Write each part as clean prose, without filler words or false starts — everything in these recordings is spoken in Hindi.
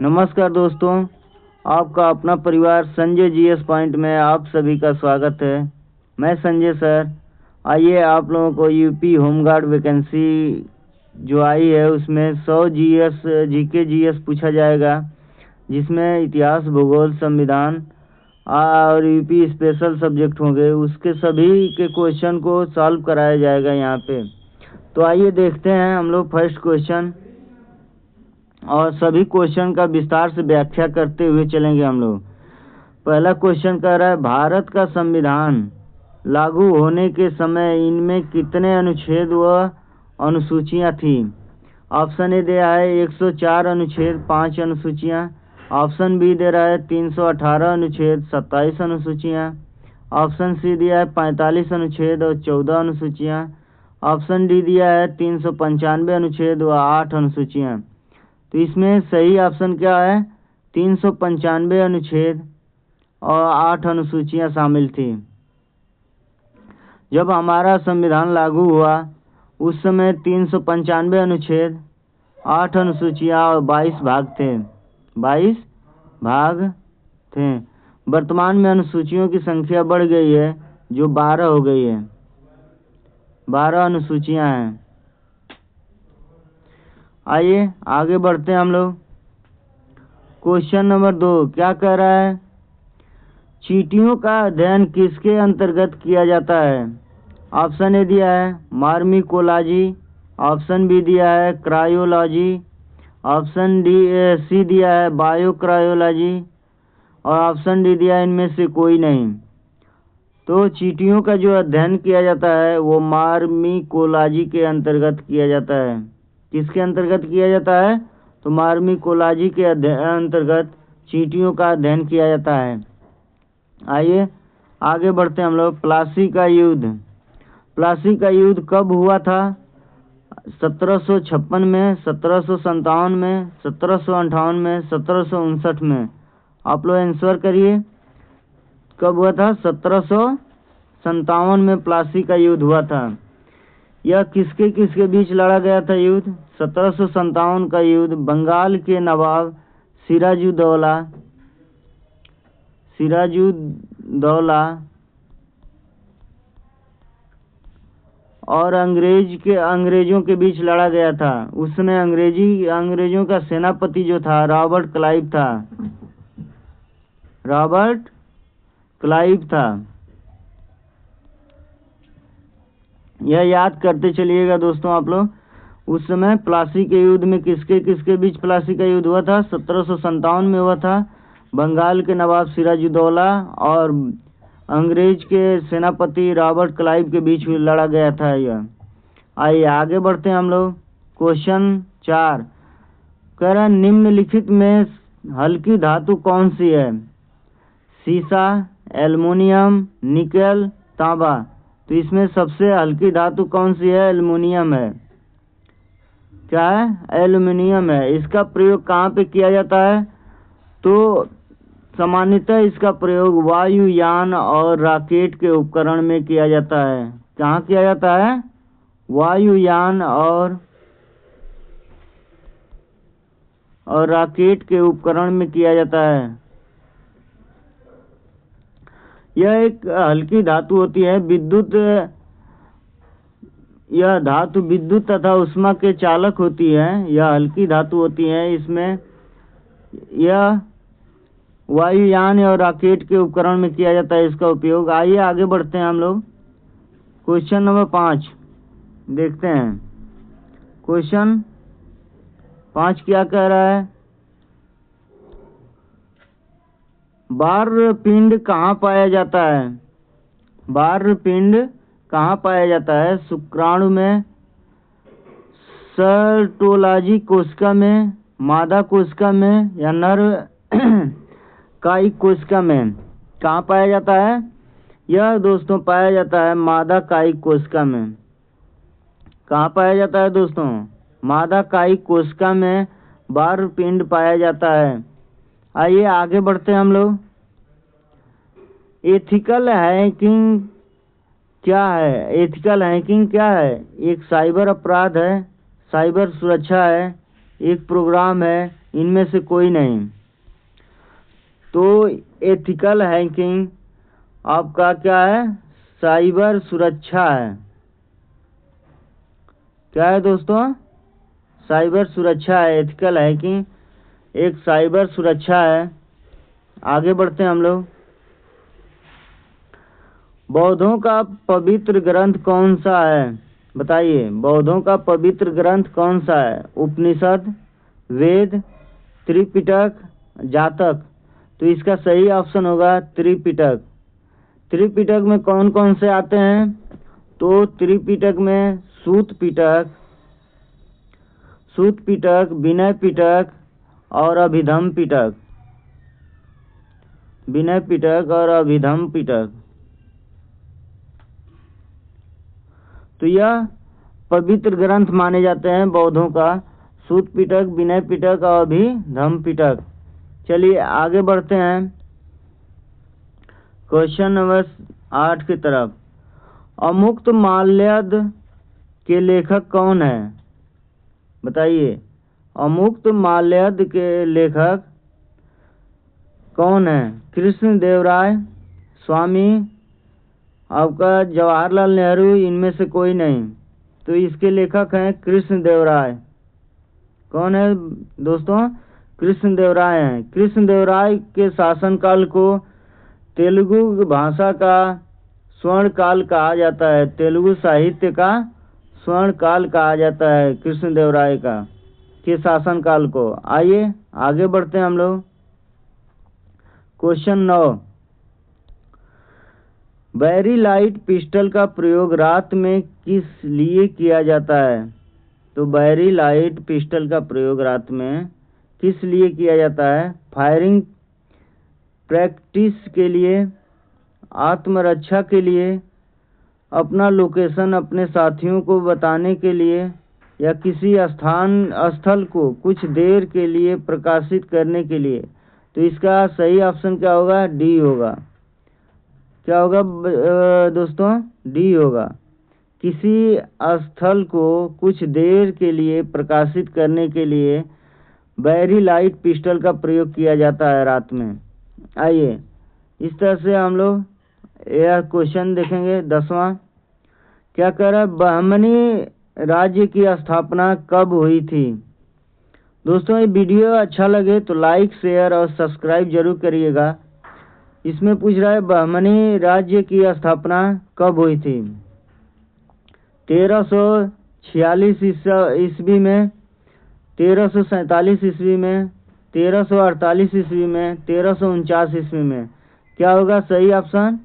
नमस्कार दोस्तों, आपका अपना परिवार संजय जीएस पॉइंट में आप सभी का स्वागत है। मैं संजय सर। आइए आप लोगों को यूपी होमगार्ड वैकेंसी जो आई है उसमें 100 जीके जीएस पूछा जाएगा, जिसमें इतिहास, भूगोल, संविधान और यूपी स्पेशल सब्जेक्ट होंगे। उसके सभी के क्वेश्चन को सॉल्व कराया जाएगा यहाँ पे। तो आइए देखते हैं हम लोग फर्स्ट क्वेश्चन, और सभी क्वेश्चन का विस्तार से व्याख्या करते हुए चलेंगे हम लोग। पहला क्वेश्चन कह रहा है, भारत का संविधान लागू होने के समय इनमें कितने अनुच्छेद व अनुसूचियां थीं? ऑप्शन ए दिया है 104 अनुच्छेद 5 अनुसूचियां। ऑप्शन बी दे रहा है 318 अनुच्छेद 27 अनुसूचियां। ऑप्शन सी दिया है 45 अनुच्छेद और 14 अनुसूचियां। ऑप्शन डी दिया है 395 अनुच्छेद व 8 अनुसूचियां। तो इसमें सही ऑप्शन क्या है? 395 अनुच्छेद और 8 अनुसूचियां शामिल थी। जब हमारा संविधान लागू हुआ उस समय 395 अनुच्छेद, 8 अनुसूचियां और 22 भाग थे। 22 भाग थे। वर्तमान में अनुसूचियों की संख्या बढ़ गई है, जो 12 हो गई है। 12 अनुसूचियां हैं। आइए आगे बढ़ते हैं हम लोग। क्वेश्चन नंबर 2 क्या कह रहा है? चींटियों का अध्ययन किसके अंतर्गत किया जाता है? ऑप्शन ए दिया है मार्मिकोलॉजी। ऑप्शन बी दिया है क्रायोलॉजी। ऑप्शन सी दिया है बायोक्रायोलॉजी। और ऑप्शन डी दिया है इनमें से कोई नहीं। तो चींटियों का जो अध्ययन किया जाता है वो मार्मिकोलॉजी के अंतर्गत किया जाता है। किसके अंतर्गत किया जाता है? तो मार्मिकोलॉजी के अंतर्गत चींटियों का अध्ययन किया जाता है। आइए आगे बढ़ते हैं हम लोग। प्लासी का युद्ध। प्लासी का युद्ध कब हुआ था? 1756 में, 1757 में, 1758 में, 1759 में। आप लोग आंसर करिए, कब हुआ था? 1757 में प्लासी का युद्ध हुआ था। यह किसके किसके बीच लड़ा गया था युद्ध? 1757 का युद्ध बंगाल के नवाब सिराजुद्दौला और अंग्रेजों के बीच लड़ा गया था। उस समय अंग्रेजों का सेनापति जो था रॉबर्ट क्लाइव था। यह याद करते चलिएगा दोस्तों आप लोग। उस समय प्लासी के युद्ध में किसके किसके बीच प्लासी का युद्ध हुआ था? 1757 में हुआ था। बंगाल के नवाब सिराजुद्दौला और अंग्रेज के सेनापति रॉबर्ट क्लाइव के बीच लड़ा गया था यह। आइए आगे बढ़ते हैं हम लोग। क्वेश्चन 4 कह रहा है, निम्नलिखित में हल्की धातु कौन सी है? सीसा, एल्युमिनियम, निकल, तांबा। तो इसमें सबसे हल्की धातु कौन सी है? एल्युमिनियम है। क्या है? एल्युमिनियम है। इसका प्रयोग कहाँ पे किया जाता है? तो सामान्यतः इसका प्रयोग वायुयान और रॉकेट के उपकरण में किया जाता है। कहाँ किया जाता है? वायुयान और रॉकेट के उपकरण में किया जाता है। यह एक हल्की धातु होती है। यह धातु विद्युत तथा उष्मा के चालक होती है। यह हल्की धातु होती है। इसमें यह वायुयान और रॉकेट के उपकरण में किया जाता है इसका उपयोग। आइए आगे बढ़ते हैं हम लोग। क्वेश्चन नंबर 5 देखते हैं। क्वेश्चन 5 क्या कह रहा है? बाह्य पिंड कहाँ पाया जाता है? बाह्य पिंड कहाँ पाया जाता है? शुक्राणु में, सर्टोलॉजी कोशिका में, मादा कोशिका में या नर कायिक कोशिका में? कहाँ पाया जाता है? यह दोस्तों पाया जाता है मादा कायिक कोशिका में। कहाँ पाया जाता है दोस्तों? मादा कायिक कोशिका में बाह्य पिंड पाया जाता है। आइए आगे बढ़ते हैं हम लोग। एथिकल हैकिंग क्या है? एथिकल हैकिंग क्या है? एक साइबर अपराध है, साइबर सुरक्षा है एक प्रोग्राम है, इनमें से कोई नहीं। तो एथिकल हैकिंग आपका क्या है? साइबर सुरक्षा है। क्या है दोस्तों? साइबर सुरक्षा है। एथिकल हैकिंग एक साइबर सुरक्षा है। आगे बढ़ते हैं हम लोग। बौद्धों का पवित्र ग्रंथ कौन सा है? बताइए, बौद्धों का पवित्र ग्रंथ कौन सा है? उपनिषद, वेद, त्रिपिटक, जातक। तो इसका सही ऑप्शन होगा त्रिपिटक। त्रिपिटक में कौन कौन से आते हैं? तो त्रिपिटक में सूत पिटक, विनय पिटक और अभिधम पिटक। विनय पिटक और अभिधम पिटक। तो यह पवित्र ग्रंथ माने जाते हैं बौद्धों का, सूत पिटक, विनय पिटक और अभिधम पिटक। चलिए आगे बढ़ते हैं क्वेश्चन नंबर 8 की तरफ। अमुक्त माल्यद के लेखक कौन है? बताइए, अमुक्त माल्यद के लेखक कौन है? कृष्ण देव राय, स्वामी आपका जवाहरलाल नेहरू, इनमें से कोई नहीं। तो इसके लेखक हैं कृष्ण देव राय। कौन है दोस्तों? कृष्ण देव राय हैं। कृष्ण देव राय के शासनकाल को तेलुगु भाषा का स्वर्ण काल कहा जाता है। तेलुगु साहित्य का स्वर्ण काल कहा जाता है कृष्ण देव राय का के शासनकाल को। आइए आगे बढ़ते हैं हम लोग। क्वेश्चन 9। बैरी लाइट पिस्टल का प्रयोग रात में किस लिए किया जाता है? तो बैरी लाइट पिस्टल का प्रयोग रात में किस लिए किया जाता है? फायरिंग प्रैक्टिस के लिए, आत्मरक्षा के लिए, अपना लोकेशन अपने साथियों को बताने के लिए, या किसी स्थल को कुछ देर के लिए प्रकाशित करने के लिए। तो इसका सही ऑप्शन क्या होगा? डी होगा। क्या होगा दोस्तों? डी होगा। किसी स्थल को कुछ देर के लिए प्रकाशित करने के लिए बैरी लाइट पिस्टल का प्रयोग किया जाता है रात में। आइए इस तरह से हम लोग यह क्वेश्चन देखेंगे। 10वां क्या कह रहा है? बहमनी राज्य की स्थापना कब हुई थी? दोस्तों ये वीडियो अच्छा लगे तो लाइक, शेयर और सब्सक्राइब जरूर करिएगा। इसमें पूछ रहा है बहमनी राज्य की स्थापना कब हुई थी? 1346 ईस्वी में, 1347 ईस्वी में, 1348 ईस्वी में, 1349 ईस्वी में। क्या होगा सही ऑप्शन?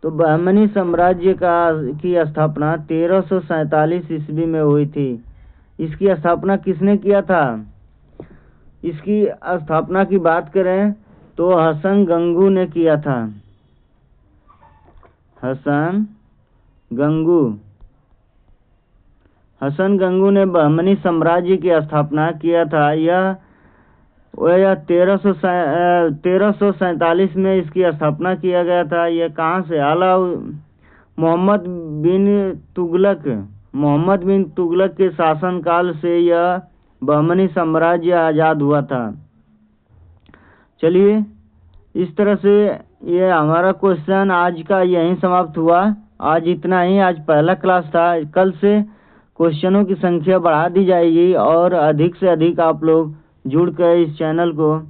तो बहमनी साम्राज्य की स्थापना 1347 ईस्वी में हुई थी। इसकी स्थापना किसने किया था? इसकी स्थापना की बात करें तो हसन गंगू ने किया था। हसन गंगू ने बहमनी साम्राज्य की स्थापना किया था। यह 1347 में इसकी स्थापना किया गया था। यह कहाँ से? आला मोहम्मद बिन तुगलक के शासनकाल से यह बहमनी साम्राज्य आज़ाद हुआ था। चलिए इस तरह से ये हमारा क्वेश्चन आज का यहीं समाप्त हुआ। आज इतना ही। आज पहला क्लास था। कल से क्वेश्चनों की संख्या बढ़ा दी जाएगी और अधिक से अधिक आप लोग जुड़कर इस चैनल को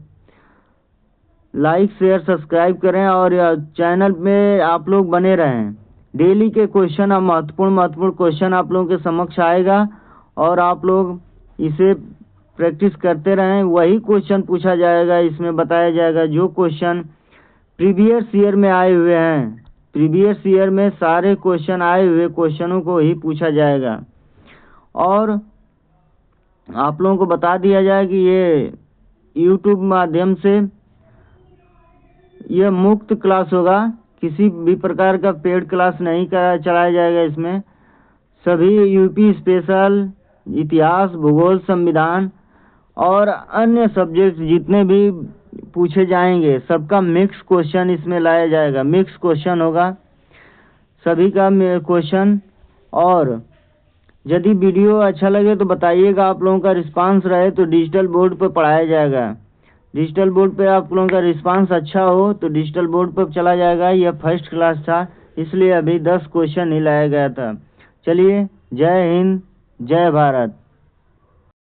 लाइक, शेयर, सब्सक्राइब करें और चैनल में आप लोग बने रहें। डेली के क्वेश्चन और महत्वपूर्ण क्वेश्चन आप लोगों के समक्ष आएगा और आप लोग इसे प्रैक्टिस करते रहें। वही क्वेश्चन पूछा जाएगा, इसमें बताया जाएगा जो क्वेश्चन प्रीवियस ईयर में आए हुए हैं। प्रीवियस ईयर में सारे क्वेश्चन आए हुए क्वेश्चनों को ही पूछा जाएगा और आप लोगों को बता दिया जाए कि ये YouTube माध्यम से यह मुफ्त क्लास होगा। किसी भी प्रकार का पेड क्लास नहीं चलाया जाएगा। इसमें सभी यूपी स्पेशल, इतिहास, भूगोल, संविधान और अन्य सब्जेक्ट जितने भी पूछे जाएंगे सबका मिक्स क्वेश्चन इसमें लाया जाएगा। मिक्स क्वेश्चन होगा सभी का क्वेश्चन। और यदि वीडियो अच्छा लगे तो बताइएगा। आप लोगों का रिस्पांस रहे तो डिजिटल बोर्ड पर पढ़ाया जाएगा। डिजिटल बोर्ड पे आप लोगों का रिस्पांस अच्छा हो तो डिजिटल बोर्ड पर चला जाएगा। यह फर्स्ट क्लास था, इसलिए अभी 10 क्वेश्चन ही लाया गया था। चलिए, जय हिंद, जय भारत।